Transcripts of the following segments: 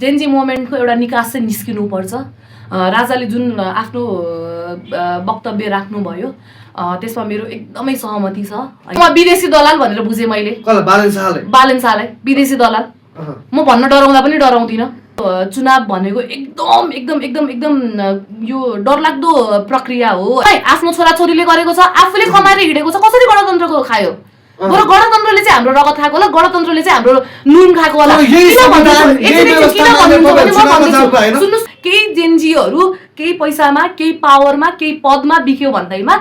Gen Z मोमेन्टको एउटा निकास चाहिँ निस्किनुपर्छ। राजाले जुन आफ्नो वक्तव्य राख्नुभयो त्यसमा मेरो एकदमै सहमति छ। विदेशी दलाल भनेर बुझेँ मैले, बालेन शाहलाई विदेशी दलाल म भन्न डराउँदा पनि डराउँदिनँ। चुनाव भनेको एकदम एकदम एकदम एकदम यो डरलाग्दो प्रक्रिया हो। आफ्नो छोराछोरीले गरेको छ, आफूले कमाएर हिँडेको छ, कसरी गणतन्त्रको खायो? बरु गणतन्त्रले चाहिँ हाम्रो रगत खाएको होला, गणतन्त्रले चाहिँ हाम्रो नुन खाएको होला। सुन्नुहोस्, केही जेनजीहरू केही पैसामा, केही पावरमा, केही पदमा बिक्यो भन्दैमा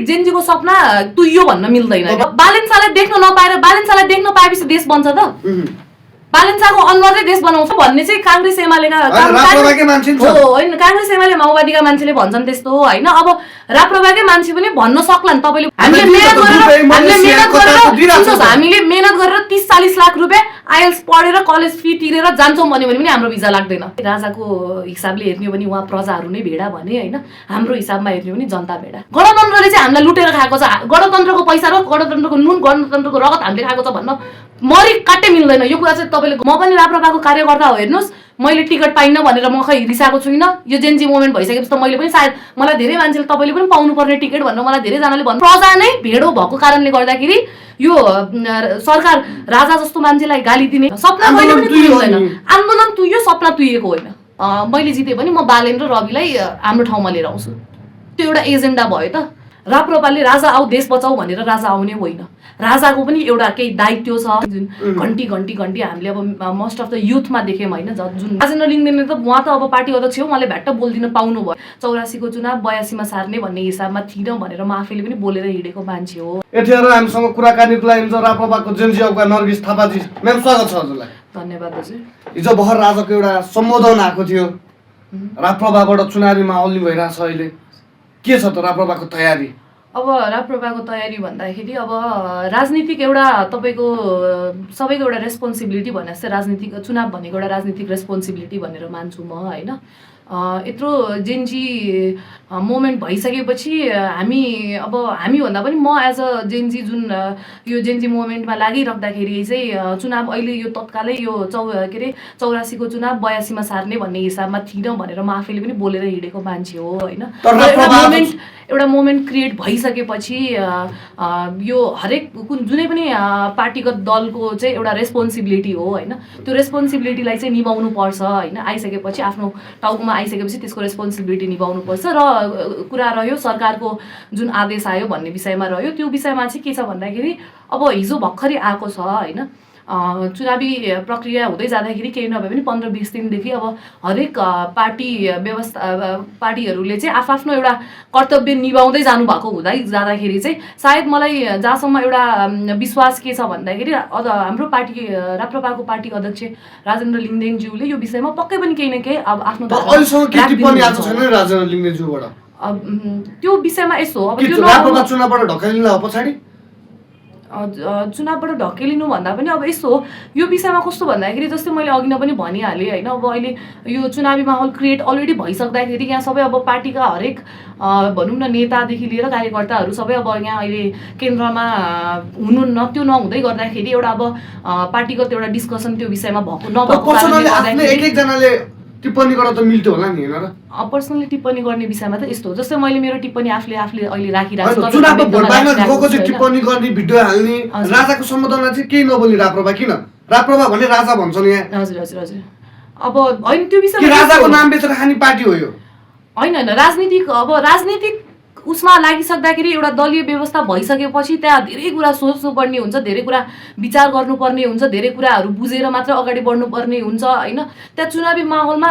जेनजीको सपना तुइयो भन्न मिल्दैन। बालेन शाहलाई देख्न नपाएर, बालेन शाहलाई देख्न पाएपछि देश बन्छ त? बालेन शाहको अनुहारले देश बनाउँछ भन्ने चाहिँ काङ्ग्रेस एमालेका होइन, काङ्ग्रेस एमाले माओवादीका मान्छेले भन्छन् त्यस्तो होइन। अब राप्रपाकै मान्छे पनि भन्न सक्लान्। तपाईँले हामीले मेहनत गरेर 30-40 लाख रुपियाँ आइएल्स पढेर कलेज फी तिरेर जान्छौँ भन्यो भने पनि हाम्रो भिजा लाग्दैन। राजाको हिसाबले हेर्ने हो भने उहाँ प्रजाहरू नै भेडा भने होइन, हाम्रो हिसाबमा हेर्ने हो भने जनता भेडा। गणतन्त्रले चाहिँ हामीलाई लुटेर खाएको छ, गणतन्त्रको पैसा र गणतन्त्रको नुन, गणतन्त्रको रगत हामीले खाएको छ भन्न मरि काट्टै मिल्दैन। यो कुरा चाहिँ तपाईँले, म पनि राप्रपाको कार्यकर्ता हो, हेर्नुहोस् मैले टिकट पाइनँ भनेर म खै रिसाएको छुइनँ। यो जेनजी मोमेन्ट भइसकेपछि त मैले पनि सायद मलाई धेरै मान्छेले तपाईँले पनि पाउनुपर्ने टिकट भनेर मलाई धेरैजनाले भन्नु। प्रजा नै भेडो भएको कारणले गर्दाखेरि यो सरकार राजा जस्तो मान्छेलाई गाली दिने सपना कहिले पनि तुइयो होइन। आन्दोलन तुइयो, सपना तुइएको होइन। मैले जिते पनि म बालेन र रविलाई हाम्रो ठाउँमा लिएर आउँछु, त्यो एउटा एजेन्डा भयो त। राप्रपाले राजा आऊ देश बचाऊ भनेर राजा आउने होइन, राजाको पनि एउटा केही दायित्व छ जुन घन्टी घन्टी घन्टी हामीले अब मोस्ट अफ द युथमा देख्यौँ होइन। जुन राजेन्द्र लिङ्गदेनले त उहाँ त अब पार्टी अध्यक्ष हो, उहाँले भ्याट्ट बोलिदिन पाउनु भयो। 84 को चुनाव 82 मा सार्ने भन्ने हिसाबमा थिएन भनेर म आफैले पनि बोलेर हिँडेको मान्छे हो। यतिखेर हामीसँग कुराकानीको लागि राप्रपाको जेनजी अगुवा नर्गिस थापाजी, म्याम स्वागत छ हजुरलाई। धन्यवाद दाजु। हिजो भर्खर राजाको एउटा सम्बोधन आएको थियो, राप्रपाबाट चुनावी माहौल नि भइरहेछ अहिले, के छ त राप्रपाको तयारी? अब राप्रपाको तयारी भन्दाखेरि अब राजनीतिक एउटा तपाईँको सबैको एउटा रेस्पोन्सिबिलिटी भने जस्तै राजनीतिक चुनाव भनेको एउटा राजनीतिक रेस्पोन्सिबिलिटी भनेर मान्छु म होइन। यत्रो जेनजी मोमेन्ट भइसकेपछि हामी भन्दा पनि म एज अ जेनजी जुन यो जेनजी मोमेन्टमा लागिराख्दाखेरि चाहिँ चुनाव अहिले यो तत्कालै यो 84 को चुनाव 82 मा सार्ने भन्ने हिसाबमा थिएन भनेर म आफैले पनि बोलेर हिँडेको मान्छे हो होइन। एउटा मोमेन्ट क्रिएट भइसकेपछि यो हरेक जुनै पनि पार्टीगत दलको चाहिँ एउटा रेस्पोन्सिबिलिटी हो होइन। त्यो रेस्पोन्सिबिलिटीलाई चाहिँ निभाउनु पर्छ होइन। आइसकेपछि आफ्नो टाउकोमा आइसकेपछि त्यसको रेस्पोन्सिबिलिटी निभाउनु पर्छ। र कुरा रह्यो सरकारको जुन आदेश आयो भन्ने विषयमा रह्यो, त्यो विषयमा चाहिँ के छ भन्दाखेरि अब हिजो भर्खरै आएको छ होइन। चुनावी प्रक्रिया हुँदै जाँदाखेरि केही नभए पनि 15-20 दिनदेखि अब हरेक पार्टीहरूले चाहिँ आफ्नो एउटा कर्तव्य निभाउँदै जानुभएको हुँदै जाँदाखेरि चाहिँ सायद मलाई जहाँसम्म एउटा विश्वास के छ भन्दाखेरि हाम्रो पार्टी राप्रपाको पार्टी अध्यक्ष राजेन्द्र लिङ्गदेनज्यूले यो विषयमा पक्कै पनि केही न केही अब आफ्नो त्यो विषयमा यसो अब चुनावबाट ढकालिनु पछाडि चुनावबाट ढकेलिनु भन्दा पनि अब यस्तो हो, यो विषयमा कस्तो भन्दाखेरि जस्तै मैले अघि नै पनि भनिहालेँ होइन। अब अहिले यो चुनावी माहौल क्रिएट अलरेडी भइसक्दाखेरि यहाँ सबै अब पार्टीका हरेक भनौँ न नेतादेखि लिएर कार्यकर्ताहरू सबै अब यहाँ अहिले केन्द्रमा हुनुहुन्न। त्यो नहुँदै गर्दाखेरि एउटा अब पार्टीगत एउटा डिस्कसन त्यो विषयमा एकजनाले टिप्पणी गर्न त मिल्थ्यो होला नि हैन र? पर्सनली टिप्पणी गर्ने विषयमा त यस्तो हो, जस्तै मैले मेरो टिप्पणी आफूले अहिले राखिरहेको छु। चुनावमा भोट बाहिर गएको चाहिँ टिप्पणी गर्ने, भिडियो हाल्ने, राजाको सम्बोधनमा चाहिँ केही नबोल्ने राप्रपा किन? राप्रपा भन्ने राजा भन्छन् यहाँ। हजुर हजुर हजुर। अब हैन त्यो विषयमा राजाको नाम बेचेर खाने पार्टी हो यो हैन हैन। राजनीतिक उसमा लागिसक्दाखेरि एउटा दलीय व्यवस्था भइसकेपछि त्यहाँ धेरै कुरा सोच्नुपर्ने हुन्छ, धेरै कुरा विचार गर्नुपर्ने हुन्छ, धेरै कुराहरू बुझेर मात्र अगाडि बढ्नुपर्ने हुन्छ होइन। त्यहाँ चुनावी माहौलमा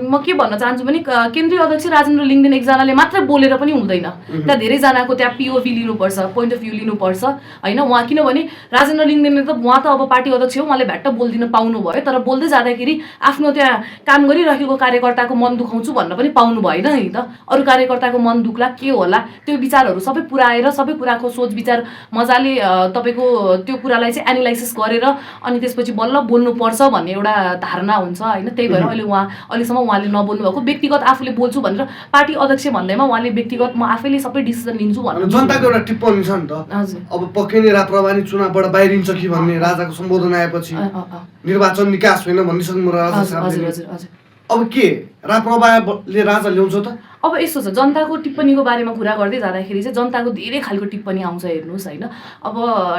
म के भन्न चाहन्छु भने केन्द्रीय अध्यक्ष राजेन्द्र लिङ्गदेन एकजनाले मात्र बोलेर पनि हुँदैन, त्यहाँ धेरैजनाको त्यहाँ पिओभी लिनुपर्छ, पोइन्ट अफ भ्यू लिनुपर्छ होइन। उहाँ किनभने राजेन्द्र लिङ्गदेनले त उहाँ त अब पार्टी अध्यक्ष हो, उहाँले भ्याट्ट बोलिदिन पाउनु भयो, तर बोल्दै जाँदाखेरि आफ्नो त्यहाँ काम गरिराखेको कार्यकर्ताको मन दुखाउँछु भन्न पनि पाउनु भएन नि त। अरू कार्यकर्ताको मन दुख्ला कुरा के होला त्यो विचारहरू सबै पुऱ्याएर सबै कुराको सोच विचार मजाले तपाईँको त्यो कुरालाई चाहिँ एनालाइसिस गरेर अनि त्यसपछि बल्ल बोल्नुपर्छ भन्ने एउटा धारणा हुन्छ होइन। त्यही भएर अहिलेसम्म उहाँले नबोल्नु भएको, व्यक्तिगत आफूले बोल्छु भनेर पार्टी अध्यक्ष भन्दैमा उहाँले व्यक्तिगत म आफैले सबै डिसिजन लिन्छु भन्नु जनताको एउटा टिप्पणी छ नि त। अब पक्कै नै राप्रपा नि चुनावबाट बाहिरिन्छ कि भन्ने राजाको सम्बोधन आएपछि निर्वाचन निकास होइन भनिसक्नु राजा साहबले। अब के राप्रपाले राजा ल्याउँछ त? अब यस्तो छ, जनताको टिप्पणीको बारेमा कुरा गर्दै जाँदाखेरि चाहिँ जनताको धेरै खालको टिप्पणी आउँछ हेर्नुहोस् होइन। अब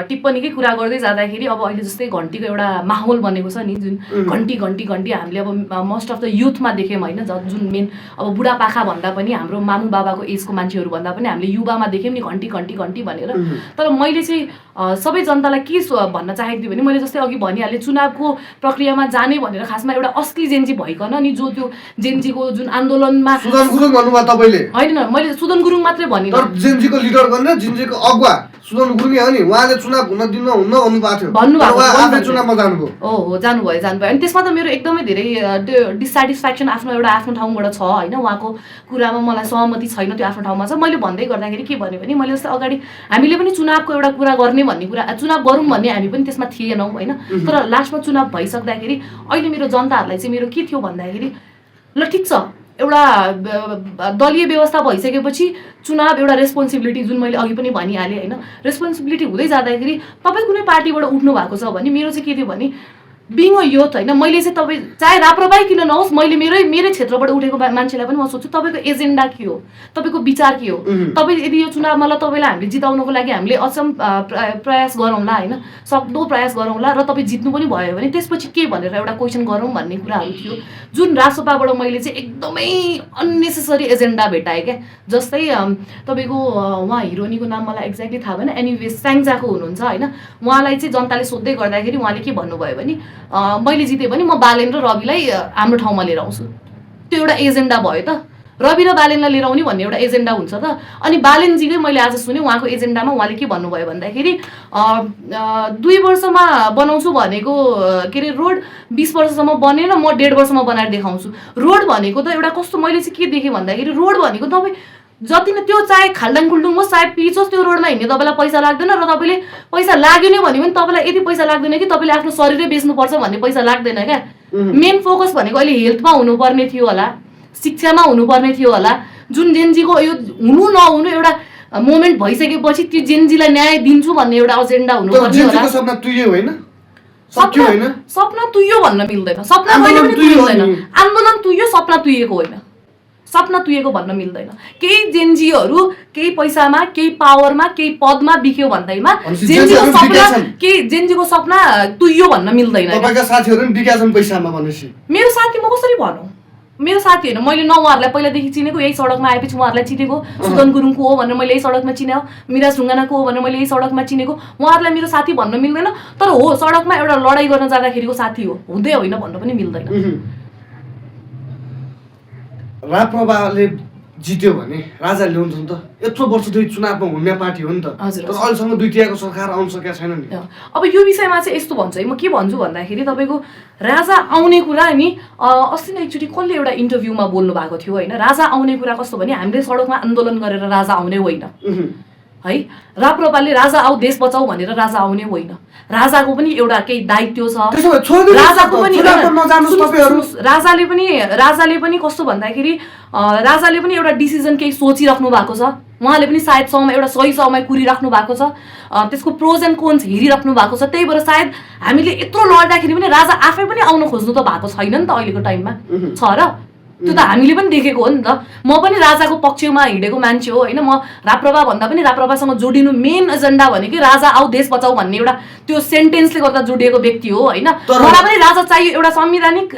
टिप्पणीकै कुरा गर्दै जाँदाखेरि अब अहिले जस्तै घन्टीको एउटा माहौल बनेको छ नि, जुन घन्टी घन्टी घन्टी हामीले अब मोस्ट अफ द युथमा देख्यौँ होइन, जुन मेन अब बुढापाखा भन्दा पनि हाम्रो मामु बाबाको एजको मान्छेहरू भन्दा पनि हामीले युवामा देख्यौँ नि घन्टी घन्टी घन्टी भनेर। तर मैले चाहिँ सबै जनतालाई के भन्न चाहेको थिएँ भने मैले जस्तै अघि भनिहालेँ चुनावको प्रक्रियामा जाने भनेर खासमा एउटा असली जेन्जी भइकन नि जो त्यो जेन्जीको जुन आन्दोलनमा होइन मैले सुदन गुरुङ मात्रै भनिनँ, जेन्जीको लिडर गर्ने जेन्जीको अगुवा सुदन गुरुङ हो नि, उहाँले चुनाव हुन दिन्न हुन्न भन्नुभएको थियो, चुनावमा जानुभयो। हो जानुभयो अनि त्यसमा त मेरो एकदमै धेरै त्यो डिसस्याटिस्फ्याक्सन आफ्नो ठाउँबाट छ होइन। उहाँको कुरामा मलाई सहमति छैन, त्यो आफ्नो ठाउँमा छ। मैले भन्दै गर्दाखेरि के भन्यो भने मैले जस्तै अगाडि हामीले पनि चुनावको एउटा कुरा गर्ने भन्ने कुरा चुनाव गरौँ भन्ने हामी पनि त्यसमा थिएनौँ होइन। तर लास्टमा चुनाव भइसक्दाखेरि अहिले मेरो जनताहरूलाई चाहिँ मेरो के थियो भन्दाखेरि ल ठिक छ, एउटा दलीय व्यवस्था भइसकेपछि चुनाव एउटा रेस्पोन्सिबिलिटी जुन मैले अघि पनि भनिहालेँ होइन, रेस्पोन्सिबिलिटी हुँदै जाँदाखेरि तपाईँ कुनै पार्टीबाट उठ्नु भएको छ भने मेरो चाहिँ के थियो भने बिङ अ युथ होइन, मैले चाहिँ तपाईँ चाहे राप्रपाई किन नहोस् मैले मेरै क्षेत्रबाट उठेको मान्छेलाई पनि म सोध्छु तपाईँको एजेन्डा के हो, तपाईँको विचार के हो। तपाईँ यदि यो चुनावमा ल तपाईँलाई हामीले जिताउनको लागि हामीले अचम प्रयास गरौँला होइन, सक्दो प्रयास गरौँला र तपाईँ जित्नु पनि भयो भने त्यसपछि के भनेर एउटा क्वेसन गरौँ भन्ने कुराहरू थियो जुन रासपाबाट मैले चाहिँ एकदमै अननेसेसरी एजेन्डा भेटाएँ क्या। जस्तै तपाईँको उहाँ हिरोनीको नाम मलाई एक्ज्याक्टली थाहा भएन, एनिवेज स्याङ्जाको हुनुहुन्छ होइन, उहाँलाई चाहिँ जनताले सोध्दै गर्दाखेरि उहाँले के भन्नुभयो भने मैले जितेँ भने म बालेन र रविलाई हाम्रो ठाउँमा लिएर आउँछु। त्यो एउटा एजेन्डा भयो त, रवि र बालेनलाई लिएर आउने भन्ने एउटा एजेन्डा हुन्छ त। अनि बालेनजीकै मैले आज सुनेँ उहाँको एजेन्डामा उहाँले के भन्नुभयो भन्दाखेरि 2 वर्षमा बनाउँछु भनेको के अरे रोड 20 वर्षसम्म बनेन, म 1.5 वर्षमा बनाएर देखाउँछु। रोड भनेको त एउटा कस्तो मैले चाहिँ के देखेँ भन्दाखेरि रोड भनेको तपाईँ जति नै त्यो चाहे खाल्डाङ खुल्डुङ होस् चाहे पिच होस् त्यो रोडमा हिँड्ने तपाईँलाई पैसा लाग्दैन र तपाईँले पैसा लाग्यो नै भने पनि तपाईँलाई यति पैसा लाग्दैन कि तपाईँले आफ्नो शरीरै बेच्नुपर्छ भन्ने पैसा लाग्दैन क्या। मेन फोकस भनेको अहिले हेल्थमा हुनुपर्ने थियो होला, शिक्षामा हुनुपर्ने थियो होला। जुन जेन्जीको यो हुनु नहुनु एउटा मोमेन्ट भइसकेपछि त्यो जेन्जीलाई न्याय दिन्छु भन्ने एउटा एजेन्डा हुनुपर्ने होला। सपना तुइयो भन्न मिल्दैन, सपना कहिले पनि तुइदैन, आन्दोलन तुइयो सपना तुइएको होइन, सपना तुइएको भन्न मिल्दैन। केही जेन्जीहरू केही पैसामा केही पावरमा केही पदमा बिक्यो भन्दैमा जेन्जीको सपना तुइयो भन्न मिल्दैन। मेरो साथी म कसरी भनौँ, मेरो साथी होइन, मैले न उहाँहरूलाई पहिलादेखि चिनेको, यही सडकमा आएपछि उहाँहरूलाई चिनेको, सुदन गुरुङको हो भनेर मैले यही सडकमा चिने, मिराज ढुङ्गानाको हो भनेर मैले यही सडकमा चिनेको, उहाँहरूलाई मेरो साथी भन्न मिल्दैन। तर हो सडकमा एउटा लडाइँ गर्न जाँदाखेरिको साथी हो, हुँदै होइन भन्न पनि मिल्दैन। राप्रपाले जित्यो भने राजा ल्याउँछ नि त, यत्रो वर्षदेखि चुनावमा हुने पार्टी हो नि त, तर अहिलेसम्म 2 सरकार आउन सकेको छैन नि। अब यो विषयमा चाहिँ यस्तो भन्छु है, म के भन्छु भन्दाखेरि तपाईँको राजा आउने कुरा नि अस्ति नै एकचोटि कसले एउटा इन्टरभ्यूमा बोल्नु भएको थियो होइन, राजा आउने कुरा कस्तो भने हामीले सडकमा आन्दोलन गरेर राजा आउने होइन है, राप्रपाले राजा आऊ देश बचाऊ भनेर राजा आउने होइन। राजाको पनि एउटा केही दायित्व छ, राजाको पनि राजाले पनि कस्तो भन्दाखेरि राजाले पनि एउटा डिसिजन केही सोचिराख्नु भएको छ, उहाँले पनि सायद एउटा सही समय कुरिराख्नु भएको छ, त्यसको प्रोज एन्ड कोन्स हेरिराख्नु भएको छ। त्यही भएर सायद हामीले यत्रो लड्दाखेरि पनि राजा आफै पनि आउन खोज्नु त भएको छैन नि त अहिलेको टाइममा, छ र त्यो त हामीले पनि देखेको हो नि त। म पनि राजाको पक्षमा हिँडेको मान्छे हो होइन, म राप्रपा भन्दा पनि राप्रपासँग जोडिनु मेन एजेन्डा भनेकै राजा आऊ देश बचाऊ भन्ने एउटा त्यो सेन्टेन्सले गर्दा जोडिएको व्यक्ति हो होइन। मलाई पनि राजा चाहियो, एउटा संवैधानिक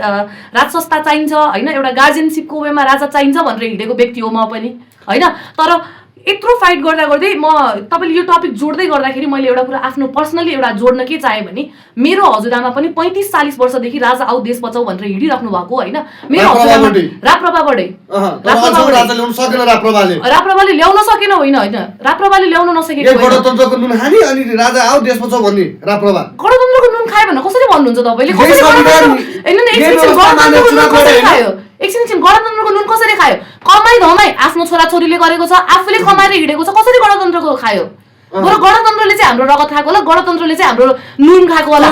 राज संस्था चाहिन्छ होइन, एउटा गार्जियनसिपको वेमा राजा चाहिन्छ भनेर हिँडेको व्यक्ति हो म पनि होइन। तर यत्रो फाइट गर्दा गर्दै म तपाईँले यो टपिक जोड्दै गर्दाखेरि मैले एउटा कुरा आफ्नो पर्सनली एउटा जोड्न के चाहेँ भने मेरो हजुरआमा पनि 35-40 वर्षदेखि राजा आऊ देश बचाऊ भनेर हिँडिराख्नु भएको होइन। मेरो हजुरआमा राप्रपाबाटै राप्रपाले ल्याउन सकेन होइन होइन, राप्रपाले ल्याउन नसकेको गणतन्त्रको नुन खाने अनि राजा आऊ देश बचाऊ भन्ने राप्रपा गणतन्त्रको नुन खायो भने कसरी भन्नुहुन्छ तपाईँले? एकछिन गणतन्त्रको नुन कसरी खायो? कमाइ धमाइ आफ्नो छोराछोरीले गरेको छ, आफूले कमाएर हिँडेको छ, कसरी गणतन्त्रको खायो? बरु गणतन्त्रले चाहिँ हाम्रो रगत खाएको होला, गणतन्त्रले चाहिँ हाम्रो नुन खाएको होला।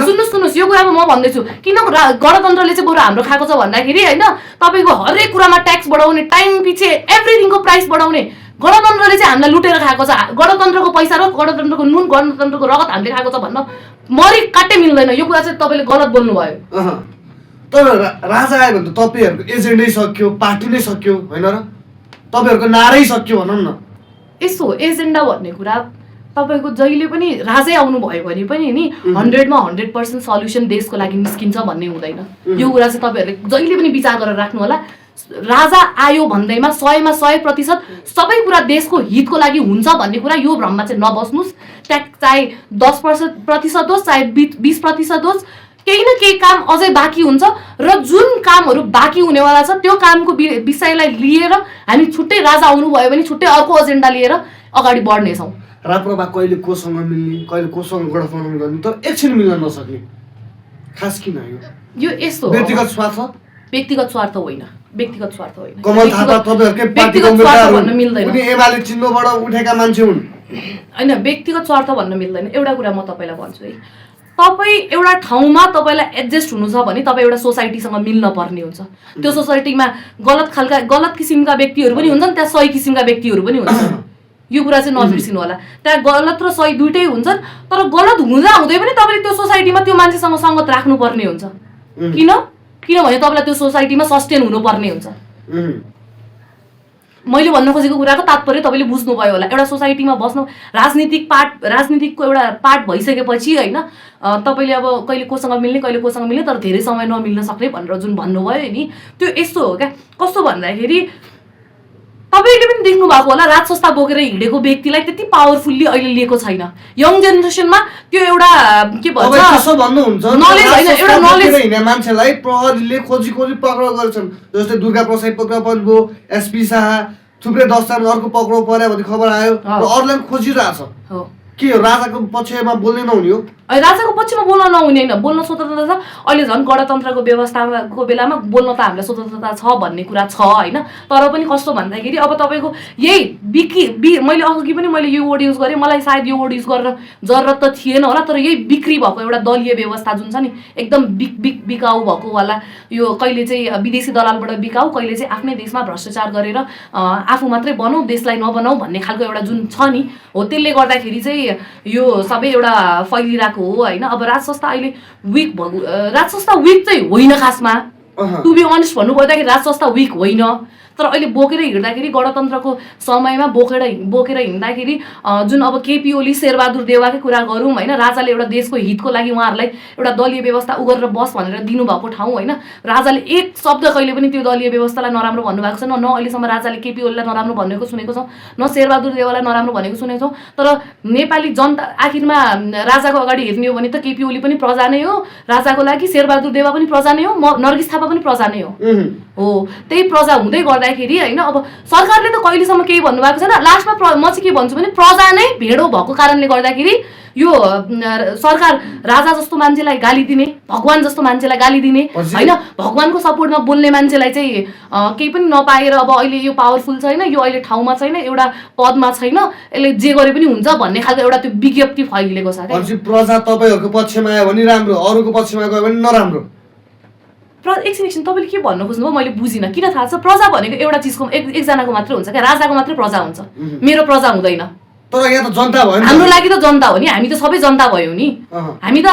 सुन्नुहोस् यो कुरामा म भन्दैछु किन गणतन्त्रले चाहिँ बरु हाम्रो खाएको छ भन्दाखेरि होइन, तपाईँको हरेक कुरामा ट्याक्स बढाउने, टाइम पछि एभ्रिथिङको प्राइस बढाउने, गणतन्त्रले चाहिँ हामीलाई लुटेर खाएको छ। गणतन्त्रको पैसा र गणतन्त्रको नुन, गणतन्त्रको रगत हामीले खाएको छ भन्न मरि काट्टै मिल्दैन। यो कुरा चाहिँ तपाईँले गलत बोल्नुभयो। तर राजा आयो भने त तपाईँहरूको एजेन्डै सक्यो, पार्टी नै सक्यो होइन र? तपाईँहरूको नारै सक्यो भनौँ न। यसो एजेन्डा भन्ने कुरा तपाईँको जहिले पनि राजै आउनु भयो भने पनि नि 100मा 100% सल्युसन देशको लागि निस्किन्छ भन्ने हुँदैन। यो कुरा चाहिँ तपाईँहरूले जहिले पनि विचार गरेर राख्नु होला। राजा आयो भन्दैमा 100मा 100% सबै कुरा देशको हितको लागि हुन्छ भन्ने कुरा यो भ्रममा चाहिँ नबस्नुहोस्। ट्याक्स चाहे 10% होस्, चाहे 20% होस्, केही न केही काम अझै बाँकी हुन्छ र जुन कामहरू बाँकी हुनेवाला छ त्यो कामको विषयलाई लिएर हामी छुट्टै राजा आउनुभयो भने छुट्टै अर्को एजेन्डा लिएर अगाडि बढ्नेछौँ। राप्रपा कहिले कोसँग मिल्ने, कहिले कोसँग गठबन्धन गर्ने, तर एकछिन मिल्न नसक्ने खास किन यो यस्तो व्यक्तिगत स्वार्थ? व्यक्तिगत स्वार्थ होइन, व्यक्तिगत स्वार्थ होइन। कमल थापा तपाईँहरूकै पार्टीको उम्मेदवार हुन्, उनी एमाले चिन्हबाट उठेका मान्छे हुन् होइन। व्यक्तिगत स्वार्थ भन्न मिल्दैन। एउटा कुरा म तपाईँलाई भन्छु है, तपाईँ एउटा ठाउँमा तपाईँलाई एडजस्ट हुनु छ भने तपाईँ एउटा सोसाइटीसँग मिल्न पर्ने हुन्छ। त्यो सोसाइटीमा गलत किसिमका व्यक्तिहरू पनि हुन्छन्, त्यहाँ सही किसिमका व्यक्तिहरू पनि हुन्छन्। यो कुरा चाहिँ नबिर्सिनु होला। त्यहाँ गलत र सही दुइटै हुन्छन्, तर गलत हुँदा हुँदै पनि तपाईँले त्यो सोसाइटीमा त्यो मान्छेसँग सङ्गत राख्नुपर्ने हुन्छ। किनभने तपाईँलाई त्यो सोसाइटीमा सस्टेन हुनुपर्ने हुन्छ। मैले भन्न खोजेको कुराको तात्पर्य तपाईँले बुझ्नुभयो होला। एउटा सोसाइटीमा बस्नु राजनीतिकको एउटा पार्ट भइसकेपछि होइन, तपाईँले अब कहिले कोसँग मिल्ने कहिले कोसँग मिल्ने तर धेरै समय नमिल्न सक्ने भनेर जुन भन्नुभयो नि, त्यो यस्तो हो क्या। कस्तो भन्दाखेरि तपाईँले पनि देख्नु भएको होला, राज संस्था बोकेर हिँडेको व्यक्तिलाई त्यति पावरफुल्ली अहिले लिएको छैन। यङ जेनेरेसनमा त्यो एउटा के भन्छ नलेज होइन, एउटा नलेज हिँड्ने मान्छेलाई प्रहरीले खोजी पक्राउ गर्छन्। जस्तै दुर्गा प्रसाद पक्राउ पर्नुभयो, एसपी शाह, थुप्रै 10 जना अर्को पक्राउ पर्यो भन्ने खबर आयो र अरूलाई खोजिरहेछ। के हो राजाको पक्षमा बोल्ने नहुने हो? राजाको पक्षमा बोल्न नहुने होइन, बोल्न स्वतन्त्रता छ। अहिले झन् गणतन्त्रको व्यवस्थाको बेलामा बोल्न त हामीलाई स्वतन्त्रता छ भन्ने कुरा छ होइन। तर पनि कस्तो भन्दाखेरि अब तपाईँको यही मैले अघि पनि मैले यो वर्ड युज गरेँ, मलाई सायद यो वर्ड युज गरेर जरुरत त थिएन होला, तर यही बिक्री भएको एउटा दलीय व्यवस्था जुन छ नि, एकदम बिकाउ भएको वाला, यो कहिले चाहिँ विदेशी दलालबाट बिकाउ, कहिले चाहिँ आफ्नै देशमा भ्रष्टाचार गरेर आफू मात्रै बनाऊ देशलाई नबनाऊ भन्ने खालको एउटा जुन छ नि हो, त्यसले गर्दाखेरि चाहिँ यो सबै एउटा फैलिरहेको हो होइन। अब राज संस्था अहिले राज संस्था विक चाहिँ होइन खासमा, टु बी अनेस्ट भन्नुपर्दाखेरि राज संस्था विक होइन। तर अहिले बोकेर हिँड्दाखेरि गणतन्त्रको समयमा बोकेर हिँड्दाखेरि जुन अब केपी ओली शेरबहादुर देवाकै कुरा गरौँ होइन, राजाले एउटा देशको हितको लागि उहाँहरूलाई एउटा दलीय व्यवस्था गरेर बस भनेर दिनुभएको ठाउँ होइन। राजाले एक शब्द कहिले पनि त्यो दलीय व्यवस्थालाई नराम्रो भन्नुभएको छ, न अहिलेसम्म राजाले केपी ओलीलाई नराम्रो भनेको सुनेको छौँ, न शेरबहादुर देवालाई नराम्रो भनेको सुनेको छौँ। तर नेपाली जनता आखिरमा राजाको अगाडि हेर्ने हो भने त केपी ओली पनि प्रजा नै हो राजाको लागि, शेरबहादुर देवा पनि प्रजा नै हो, नरगिस थापा पनि प्रजा नै हो। त्यही प्रजा हुँदै गर्दाखेरि होइन, अब सरकारले त कहिलेसम्म केही भन्नुभएको छैन। लास्टमा म चाहिँ के भन्छु भने प्रजा नै भेडो भएको कारणले गर्दाखेरि यो सरकार राजा जस्तो मान्छेलाई गाली दिने, भगवान जस्तो मान्छेलाई गाली दिने होइन, भगवानको सपोर्टमा बोल्ने मान्छेलाई चाहिँ केही पनि नपाएर अब अहिले यो पावरफुल छैन, यो अहिले ठाउँमा छैन, एउटा पदमा छैन, यसले जे गरे पनि हुन्छ भन्ने खालको एउटा त्यो विज्ञप्ति फैलिएको छ। प्रजा तपाईँहरूको पक्षमा आयो भने राम्रो, अरूको पक्षमा गयो भने नराम्रो। एकछिन तपाईँले के भन्नु खोज्नुभयो मैले बुझिनँ। किन थाहा छ, प्रजा भनेको एउटा चिजको एकजनाको मात्रै हुन्छ क्या, राजाको मात्रै प्रजा हुन्छ, मेरो प्रजा हुँदैन। तर यहाँ त जनता भयो, हाम्रो लागि त जनता हो नि, हामी त सबै जनता भयो नि। हामी त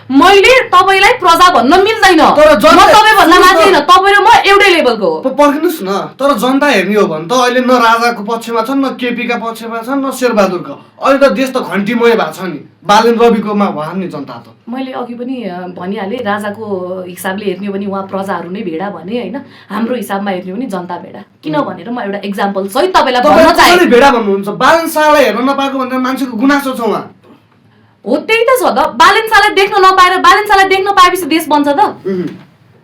मैले तपाईँलाई प्रजा भन्न मिल्दैन, तपाईँ भन्न मान्दैन, तपाईँ र म एउटै लेभलको हो। पर्खिनुहोस् न, तर जनता हेर्ने हो भने त अहिले न राजाको पक्षमा छन्, न केपीका पक्षमा छन्, न शेरबहादुरको। अहिले त देश त घन्टीमय भएको छ नि, बालेन रविकोमा भयो नि जनता त। मैले अघि पनि भनिहालेँ, राजाको हिसाबले हेर्ने हो भने उहाँ प्रजाहरू नै भेडा भने होइन, हाम्रो हिसाबमा हेर्ने हो भने जनता भेडा। किन भनेर म एउटा एक्जाम्पल सहित तपाईँलाई भन्न चाहे। भेडा भन्नुहुन्छ, बालेन शाहलाई हेर्न नपाएको भनेर मान्छेको गुनासो छ उहाँ हो। त्यही त छ त, बालेन शाहलाई देख्न नपाएर, बालेन शाहलाई देख्न पाएपछि देश बन्छ त?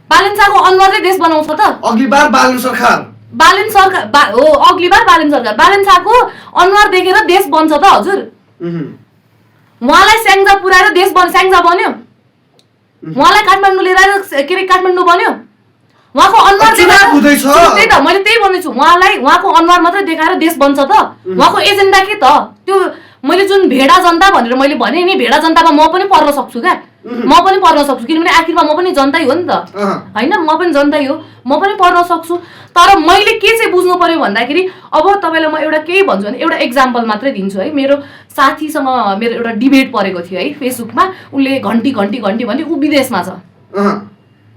बालेन शाहको अनुहारले देश बनाउँछ त? अघिबार बालेन सरकार हो, अघिबार बालेन सरकार, बालेन शाहको अनुहार देखेर देश बन्छ त हजुर? उहाँलाई स्याङ्जा पुऱ्याएर देश स्याङ्जा बन्यो? उहाँलाई काठमाडौँ लिएर आएर के अरे काठमाडौँ बन्यो उहाँको अनुहार चुनाव हुँदैछ। त्यही त मैले त्यही भन्दैछु उहाँलाई उहाँको अनुहार मात्रै देखाएर देश बन्छ त उहाँको एजेन्डा के त त्यो मैले जुन भेडा जनता भनेर मैले भने नि भेडा जनतामा म पनि पर्न सक्छु क्या म पनि पर्न सक्छु किनभने आखिरमा म पनि जनतै हो नि त होइन म पनि जनतै हो म पनि पर्न सक्छु तर मैले के चाहिँ बुझ्नु पर्यो भन्दाखेरि अब तपाईँलाई म एउटा केही भन्छु भने एउटा एक्जाम्पल मात्रै दिन्छु है मेरो साथीसँग मेरो एउटा डिबेट परेको थियो है फेसबुकमा उसले घन्टी घन्टी घन्टी भन्ने ऊ विदेशमा छ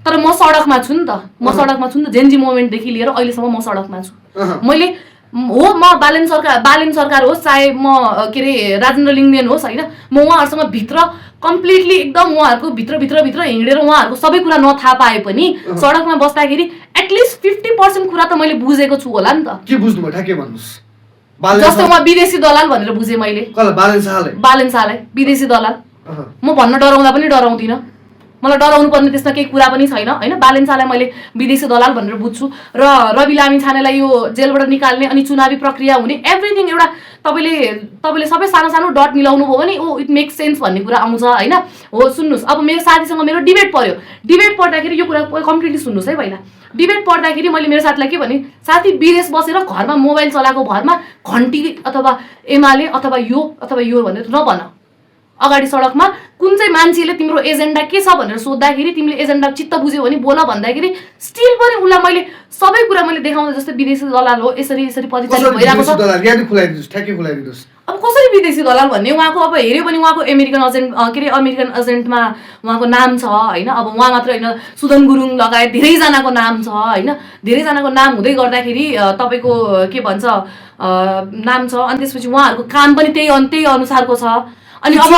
तर म सडकमा छु नि त म सडकमा छु नि त जेनजी मोमेन्टदेखि लिएर अहिलेसम्म म सडकमा छु मैले हो म बालेन सरकार होस् चाहे म के अरे राजेन्द्र लिङ्गदेन होस् होइन म उहाँहरूसँग भित्र कम्प्लिटली एकदम उहाँहरूको भित्र हिँडेर उहाँहरूको सबै कुरा नथाहा पाए पनि सडकमा बस्दाखेरि एटलिस्ट 50% कुरा त मैले बुझेको छु होला नि त के बुझ्नुभयो ठ्याक्कै भन्नुहोस् जस्तो उहाँ विदेशी दलाल भनेर बुझेँ मैले बालेन शाहलाई विदेशी दलाल म भन्न डराउँदा पनि डराउँदिनँ मलाई डराउनु पर्ने त्यसमा केही कुरा पनि छैन होइन बालेन शाहलाई मैले विदेशी दलाल भनेर बुझ्छु र रवि लामी छानेलाई यो जेलबाट निकाल्ने अनि चुनावी प्रक्रिया हुने एभ्रिथिङ एउटा तपाईँले सबै सानो सानो डट मिलाउनु भयो भने ओ इट मेक्स सेन्स भन्ने कुरा आउँछ होइन हो सुन्नुहोस् अब मेरो साथीसँग मेरो डिबेट पर्यो डिबेट पर्दाखेरि यो कुरा कम्प्लिटली सुन्नुहोस् है पहिला डिबेट पर्दाखेरि मैले मेरो साथीलाई के भने साथी विदेश बसेर घरमा मोबाइल चलाएको भरमा घन्टी अथवा एमाले अथवा यो भनेर नभन अगाडि सडकमा कुन चाहिँ मान्छेले तिम्रो एजेन्डा के छ भनेर सोद्धाखेरि तिमीले एजेन्डा चित्त बुझ्यौ भने बोल भन्दाखेरि स्टिल पनि उसलाई मैले सबै कुरा मैले देखाउँदा जस्तै विदेशी दलाल हो यसरी परिचालित भइरहेको छ अब कसरी विदेशी दलाल भन्ने उहाँको अब हेऱ्यो भने उहाँको अमेरिकन एजेन्टमा उहाँको नाम छ होइन अब उहाँ मात्र होइन सुदन गुरुङ लगायत धेरैजनाको नाम छ होइन धेरैजनाको नाम हुँदै गर्दाखेरि तपाईँको के भन्छ नाम छ अनि त्यसपछि उहाँहरूको काम पनि त्यही अनुसारको छ अनि अब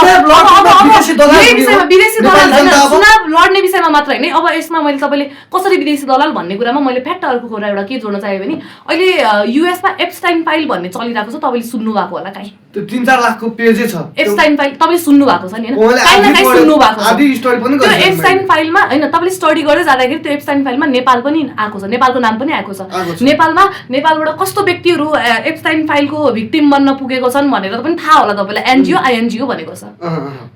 विदेशी दलाल होइन चुनाव लड्ने विषयमा मात्र होइन अब यसमा मैले तपाईँले कसरी विदेशी दलाल भन्ने कुरामा मैले फ्याक्ट अर्को कुरा एउटा के जोड्न चाहेँ भने अहिले युएसमा एप्स्टाइन फाइल भन्ने चलिरहेको छ तपाईँले सुन्नु भएको होला काहीँ त्यो 3-4 लाखको पेजै छ एप्स्टाइन फाइल तपाईँले सुन्नु भएको छ नि होइन काहीँ न काहीँ सुन्नु भएको छ त्यो एप्स्टाइन फाइलमा होइन तपाईँले स्टडी गर्दै जाँदाखेरि त्यो एप्स्टाइन फाइलमा नेपाल पनि आएको छ नेपालको नाम पनि आएको छ नेपालबाट कस्तो व्यक्तिहरू एप्स्टाइन फाइलको भिक्टिम बन्न पुगेको छन् भनेर पनि थाहा होला तपाईँलाई आइएनजिओ भनेको छ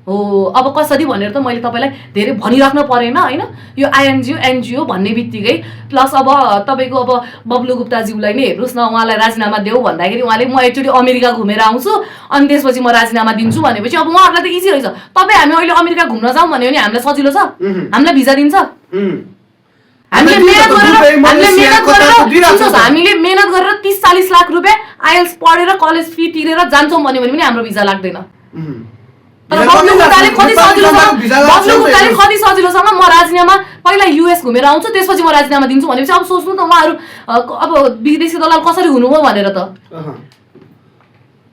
हो अब कसरी भनेर त मैले तपाईँलाई धेरै भनिराख्न परेन होइन यो एनजिओ भन्ने बित्तिकै प्लस अब तपाईँको अब बब्लु गुप्ताज्यूलाई नै हेर्नुहोस् न उहाँलाई राजीनामा देऊ भन्दाखेरि उहाँले म एकचोटि अमेरिका घुमेर आउँछु अनि त्यसपछि म राजीनामा दिन्छु भनेपछि अब उहाँहरूलाई त इजी रहेछ तपाईँ हामी अहिले अमेरिका घुम्न जाउँ भन्यो भने हामीलाई सजिलो छ हामीलाई भिजा दिन्छ हामीले मेहनत गरेर 30-40 लाख रुपियाँ आइएल्स पढेर कलेज फी तिरेर जान्छौँ भन्यो भने पनि हाम्रो भिजा लाग्दैन तर बब्लु गुप्ताले कति सजिलोसँग म राजीनामा पहिला युएस घुमेर आउँछु त्यसपछि म राजीनामा दिन्छु भनेपछि अब सोच्नु त उहाँहरू अब विदेशी दलाल कसरी हुनुभयो भनेर त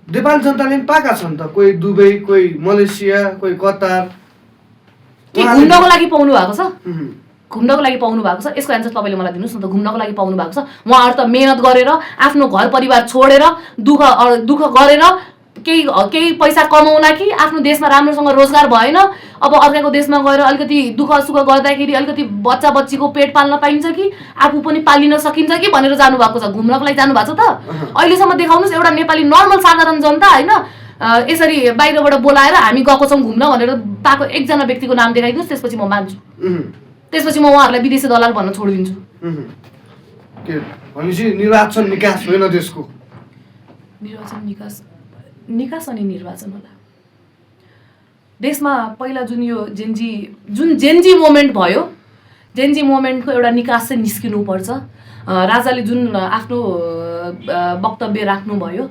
नेपाल जनताले पाएका छन् त कोही दुबई कोही मलेसिया कोही कतार घुम्नको लागि पाउनु भएको छ घुम्नको लागि पाउनु भएको छ यसको एन्सर तपाईँले मलाई दिनुहोस् न त घुम्नको लागि पाउनु भएको छ उहाँहरू त मेहनत गरेर आफ्नो घर परिवार छोडेर दुःख गरेर केही पैसा कमाउला कि आफ्नो देशमा राम्रोसँग रोजगार भएन अब अर्काको देशमा गएर अलिकति दुःख सुख गर्दाखेरि अलिकति बच्चा बच्चीको पेट पाल्न पाइन्छ कि आफू पनि पालिन सकिन्छ कि भनेर जानुभएको छ घुम्नको लागि जानुभएको छ त अहिलेसम्म देखाउनुहोस् एउटा नेपाली नर्मल साधारण जनता होइन यसरी बाहिरबाट बोलाएर हामी गएको छौँ घुम्न भनेर पाएको एकजना व्यक्तिको नाम देखाइदिनुहोस् त्यसपछि म मान्छु त्यसपछि म उहाँहरूलाई विदेशी दलाल भन्न छोडिदिन्छु निर्वाचन निकास होइन देशको निर्वाचन निकास अनि निर्वाचन होला देशमा पहिला जुन जेनजी मोमेन्ट भयो जेनजी मोमेन्टको एउटा निकास चाहिँ निस्किनुपर्छ राजाले जुन आफ्नो वक्तव्य राख्नुभयो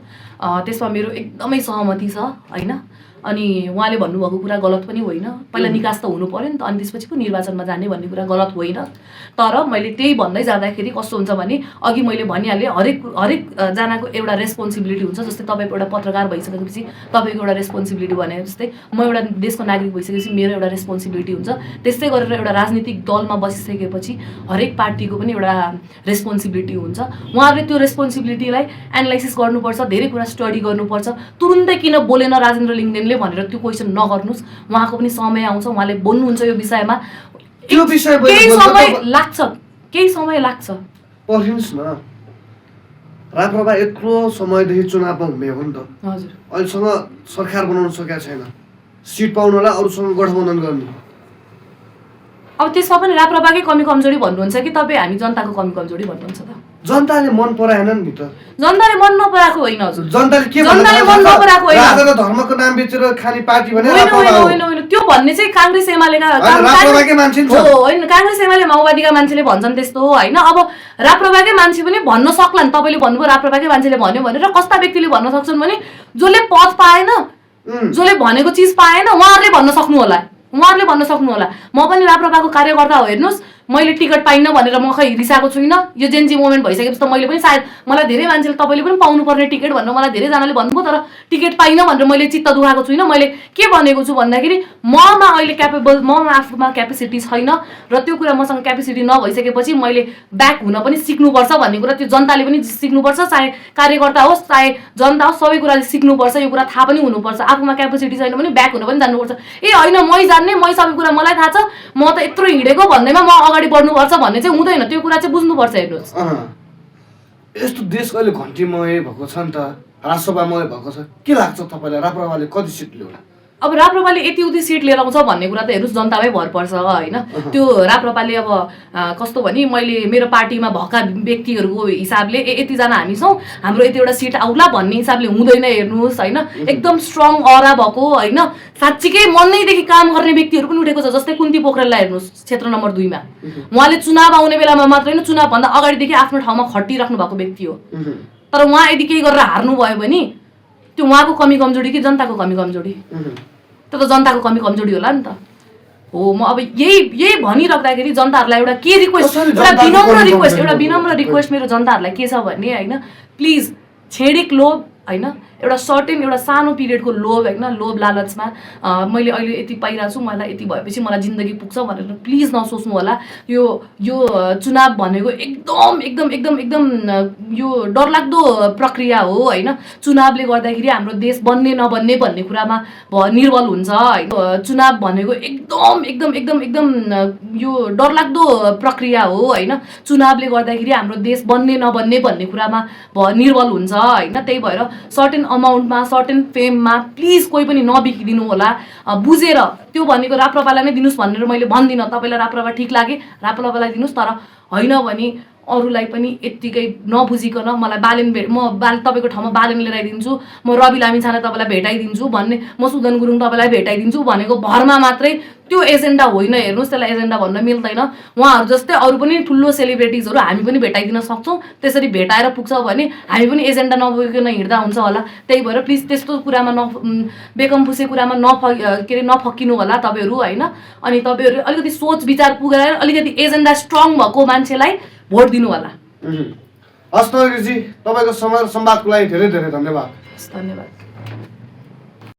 त्यसमा मेरो एकदमै सहमति छ होइन अनि उहाँले भन्नुभएको कुरा गलत पनि होइन पहिला निकास त हुनु पर्यो नि त अनि त्यसपछि पो निर्वाचनमा जाने भन्ने कुरा गलत होइन तर मैले त्यही भन्दै जाँदाखेरि कस्तो हुन्छ भने अघि मैले भनिहालेँ हरेक जनाको एउटा रेस्पोन्सिबिलिटी हुन्छ जस्तै तपाईँ एउटा पत्रकार भइसकेपछि तपाईँको एउटा रेस्पोन्सिबिलिटी भने जस्तै म एउटा देशको नागरिक भइसकेपछि मेरो एउटा रेस्पोन्सिबिलिटी हुन्छ त्यस्तै गरेर एउटा राजनीतिक दलमा बसिसकेपछि हरेक पार्टीको पनि एउटा रेस्पोन्सिबिलिटी हुन्छ उहाँहरूले त्यो रेस्पोन्सिबिलिटीलाई एनालाइसिस गर्नुपर्छ धेरै कुरा स्टडी गर्नुपर्छ तुरुन्तै किन बोलेन राजेन्द्र लिङ्गदेन भनेर त्यो क्वेसन नगर्नुहोस् उहाँको पनि समय आउँछ उहाँले बोल्नुहुन्छ यो विषयमा केही समय लाग्छ पर्खिनुहोस् न राप्रपा यत्रो समयदेखि चुनावमा घुमेको हो नि त हजुर अहिलेसम्म सरकार बनाउन सकेका छैन सिट पाउनलाई अरूसँग गठबन्धन गर्ने अब त्यसमा पनि राप्रपाकै कमी कमजोरी भन्नुहुन्छ कि तपाईँ हामी जनताको कमी कमजोरी भन्नुहुन्छ त? जनताले मन पराएनन् नि त। जनताले मन नपराएको होइन हजुर, जनताले के जनताले मन नपराएको होइन। राजा र धर्मको नाम बेचेर खाने पार्टी भने होइन होइन होइन होइन, त्यो भन्ने चाहिँ काङ्ग्रेस एमालेका राप्रपाकै मान्छे नि छ। हो होइन, काङ्ग्रेस एमाले माओवादीका मान्छेले भन्छन् त्यस्तो होइन। अब राप्रपाकै मान्छे पनि भन्न सक्ला नि, तपाईँले भन्नुभयो राप्रपाकै मान्छेले भन्यो भनेर। कस्ता व्यक्तिले भन्न सक्छन् भने जसले पद पाएन, जसले भनेको चिज पाएन, उहाँहरूले भन्न सक्नु होला, उहाँहरूले भन्न सक्नु होला। म पनि राप्रपाको कार्यकर्ता हो, हेर्नुहोस् मैले टिकट पाइनँ भनेर म खै रिसाएको छुइनँ। यो जेनजी मोमेन्ट भइसकेपछि त मैले पनि सायद मलाई धेरै मान्छेले तपाईँले पनि पाउनुपर्ने टिकट भनेर मलाई धेरैजनाले भन्नुभयो, तर टिकट पाइनँ भनेर मैले चित्त दुखाएको छुइनँ। मैले के भनेको छु भन्दाखेरि ममा अहिले क्यापेबल, ममा आफूमा क्यापेसिटी छैन र त्यो कुरा मसँग क्यापेसिटी नभइसकेपछि मैले ब्याक हुन पनि सिक्नुपर्छ भन्ने कुरा त्यो जनताले पनि सिक्नुपर्छ। चाहे कार्यकर्ता होस् चाहे जनता होस्, सबै कुरा सिक्नुपर्छ, यो कुरा थाहा पनि हुनुपर्छ। आफूमा क्यापेसिटी छैन भने ब्याक हुन पनि जान्नुपर्छ। ए होइन मै जान्ने, मै सबै कुरा मलाई थाहा छ, म त यत्रो हिँडेको भन्दैमा म अगाडि बढ्नुपर्छ भन्ने चाहिँ हुँदैन। त्यो कुरा चाहिँ बुझ्नुपर्छ। हेर्नुहोस् यस्तो देश कहिले घन्टीमय भएको छ नि त, राजसभामय भएको छ। के लाग्छ तपाईँलाई राप्रपाले कति सिट ल्याउला? अब राप्रपाले यति उति सिट लिएर आउँछ भन्ने कुरा त हेर्नुहोस् जनतामै भर पर्छ होइन। त्यो राप्रपाले अब कस्तो भने मैले मेरो पार्टीमा भएका व्यक्तिहरूको हिसाबले यतिजना हामी छौँ, हाम्रो यतिवटा सिट आउला भन्ने हिसाबले हुँदैन। हेर्नुहोस् होइन, एकदम स्ट्रङ अरा भएको होइन, साँच्चीकै मनैदेखि काम गर्ने व्यक्तिहरू पनि उठेको छ। जस्तै कुन्ती पोखरेललाई हेर्नुहोस्, क्षेत्र नम्बर 2 मा उहाँले चुनाव आउने बेलामा मात्र होइन, चुनावभन्दा अगाडिदेखि आफ्नो ठाउँमा खटिराख्नु भएको व्यक्ति हो। तर उहाँ यदि केही गरेर हार्नुभयो भने त्यो उहाँको कमी कमजोरी कि जनताको कमी कमजोरी? त्यो त जनताको कमी कमजोरी होला नि त। हो, म अब यही भनिराख्दाखेरि जनताहरूलाई एउटा के रिक्वेस्ट, एउटा विनम्र रिक्वेस्ट मेरो जनताहरूलाई के छ भने होइन, प्लिज छेडिक लोभ होइन, एउटा सर्टेन एउटा सानो पिरियडको लोभ होइन, लोभ लालचमा मैले अहिले यति पाइरहेको छु, मलाई यति भएपछि मलाई जिन्दगी पुग्छ भनेर प्लिज नसोच्नु होला। यो चुनाव भनेको एकदम एकदम एकदम एकदम यो डरलाग्दो प्रक्रिया हो होइन। चुनावले गर्दाखेरि हाम्रो देश बन्ने नबन्ने भन्ने कुरामा निर्भर हुन्छ होइन। चुनाव भनेको एकदम एकदम एकदम एकदम यो डरलाग्दो प्रक्रिया हो होइन। चुनावले गर्दाखेरि हाम्रो देश बन्ने नबन्ने भन्ने कुरामा निर्भर हुन्छ होइन। त्यही भएर सर्टेन अमाउन्टमा, सर्टेन फेममा प्लिज कोही पनि नबिकिदिनु होला। बुझेर त्यो भनेको राप्रपालाई नै दिनुहोस् भनेर मैले भन्दिनँ। तपाईँलाई राप्रपा ठिक लागे राप्रपालाई दिनुहोस्, तर होइन भने अरूलाई पनि यत्तिकै नबुझिकन मलाई तपाईँको ठाउँमा बालेन लिएर आइदिन्छु, म रवि लामिछाने तपाईँलाई भेटाइदिन्छु भन्ने, म सुदन गुरुङ तपाईँलाई भेटाइदिन्छु भनेको भरमा मात्रै त्यो एजेन्डा होइन। हेर्नुहोस्, त्यसलाई एजेन्डा भन्न मिल्दैन। उहाँहरू जस्तै अरू पनि ठुलो सेलिब्रिटिजहरू हामी पनि भेटाइदिन सक्छौँ। त्यसरी भेटाएर पुग्छ भने हामी पनि एजेन्डा नबोकिकन हिँड्दा हुन्छ होला। त्यही भएर प्लिज त्यस्तो कुरामा बेकमफुसे कुरामा नफक्किनु होला तपाईँहरू होइन। अनि तपाईँहरू अलिकति सोच विचार पुगाएर अलिकति एजेन्डा स्ट्रङ भएको मान्छेलाई भोट दिनु होला। हस् नगरजी, तपाईँको समय संवादको लागि धेरै धेरै धन्यवाद। धन्यवाद।